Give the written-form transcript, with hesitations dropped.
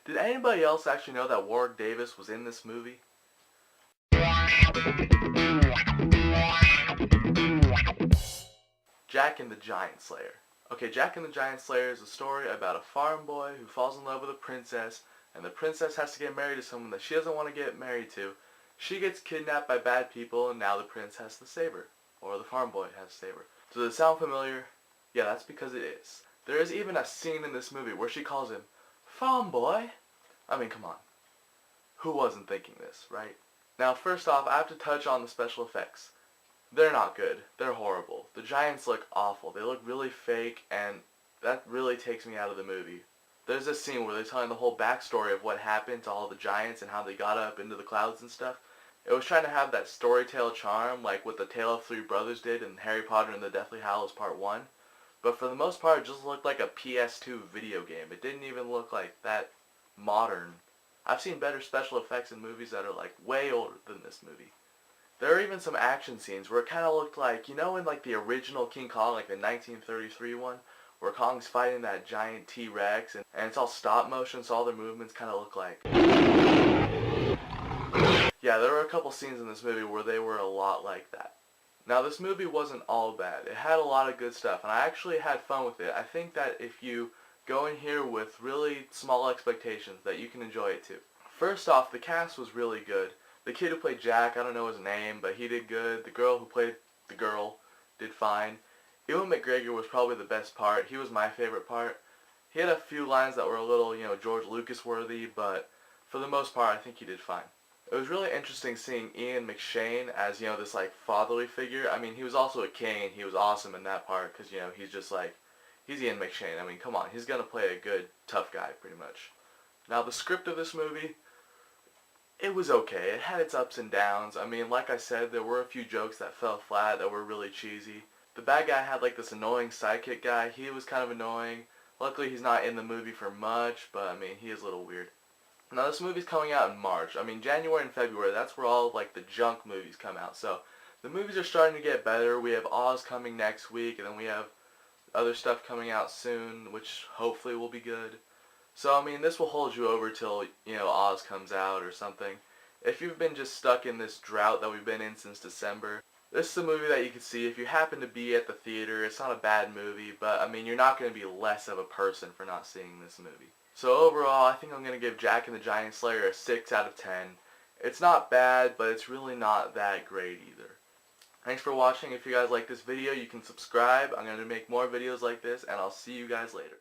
Did anybody else actually know that Warwick Davis was in this movie? Jack and the Giant Slayer. Okay, Jack and the Giant Slayer is a story about a farm boy who falls in love with a princess, and the princess has to get married to someone that she doesn't want to get married to. She gets kidnapped by bad people, and now the prince has to save her. Or the farm boy has to save her. Does it sound familiar? Yeah, that's because it is. There is even a scene in this movie where she calls him Farm Boy. I mean, come on. Who wasn't thinking this, right? Now, first off, I have to touch on the special effects. They're not good. They're horrible. The giants look awful. They look really fake, and that really takes me out of the movie. There's this scene where they're telling the whole backstory of what happened to all the giants and how they got up into the clouds and stuff. It was trying to have that storytale charm, like what the Tale of Three Brothers did in Harry Potter and the Deathly Hallows Part 1. But for the most part, it just looked like a PS2 video game. It didn't even look like that modern. I've seen better special effects in movies that are like way older than this movie. There are even some action scenes where it kind of looked like, you know in like the original King Kong, like the 1933 one, where Kong's fighting that giant T-Rex, and it's all stop motion, so all their movements kind of look like... Yeah, there were a couple scenes in this movie where they were a lot like that. Now, this movie wasn't all bad. It had a lot of good stuff, and I actually had fun with it. I think that if you go in here with really small expectations, that you can enjoy it too. First off, the cast was really good. The kid who played Jack, I don't know his name, but he did good. The girl who played the girl did fine. Ewan McGregor was probably the best part. He was my favorite part. He had a few lines that were a little, George Lucas worthy, but for the most part, I think he did fine. It was really interesting seeing Ian McShane as, this like fatherly figure. I mean, he was also a king. He was awesome in that part because, he's just like, he's Ian McShane. I mean, come on. He's going to play a good, tough guy, pretty much. Now, the script of this movie, it was okay. It had its ups and downs. I mean, like I said, there were a few jokes that fell flat that were really cheesy. The bad guy had like this annoying sidekick guy. He was kind of annoying. Luckily, he's not in the movie for much, but I mean, he is a little weird. Now, this movie's coming out in March. I mean, January and February, that's where all like the junk movies come out. So, the movies are starting to get better. We have Oz coming next week, and then we have other stuff coming out soon, which hopefully will be good. So, I mean, this will hold you over till, Oz comes out or something. If you've been just stuck in this drought that we've been in since December, this is a movie that you can see if you happen to be at the theater. It's not a bad movie, but, I mean, you're not going to be less of a person for not seeing this movie. So, overall, I think I'm going to give Jack and the Giant Slayer a 6 out of 10. It's not bad, but it's really not that great either. Thanks for watching. If you guys like this video, you can subscribe. I'm going to make more videos like this, and I'll see you guys later.